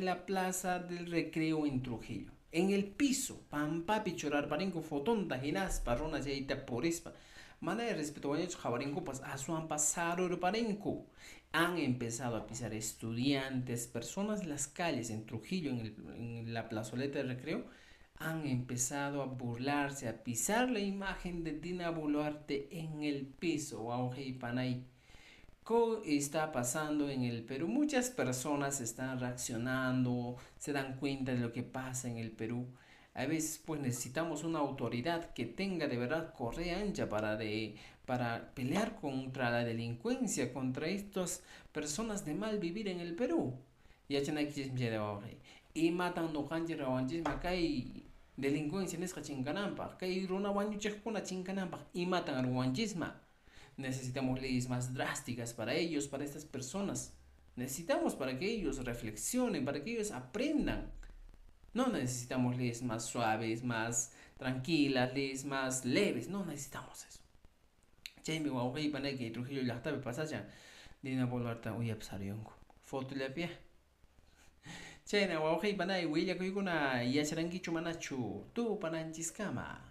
en la Plaza del Recreo en Trujillo. En el piso, pampapi chorar parinco fotonda ginas parrona yaita porispa. Mana de respeto a jabarinco pas asuan pasaro parinco. Han empezado a pisar estudiantes, personas en las calles en Trujillo, en la plazoleta de Recreo. Han empezado a burlarse, a pisar la imagen de Dina Boluarte en el piso. Auge y panay. ¿Qué está pasando en el Perú? Muchas personas están reaccionando, se dan cuenta de lo que pasa en el Perú. A veces pues necesitamos una autoridad que tenga de verdad correa ancha para pelear contra la delincuencia, contra estas personas de mal vivir en el Perú. Y matan no kanji rawanchisma kay delincuencia nisqa chinkananpaq kay runa wañuchiqkuna chinkananpaq y matan ruwanchisma. Necesitamos leyes más drásticas para ellos, para estas personas. Necesitamos para que ellos reflexionen, para que ellos aprendan. No necesitamos leyes más suaves, más tranquilas, leyes más leves. No necesitamos eso. Chaymi wawqiypanay kay Trujillo llaqtapi pasacha Dina Boluarte uyapusariyunku. Fotollapi chayna wawqiypanay willakuykuna yachankichu manachu tupananchiskama.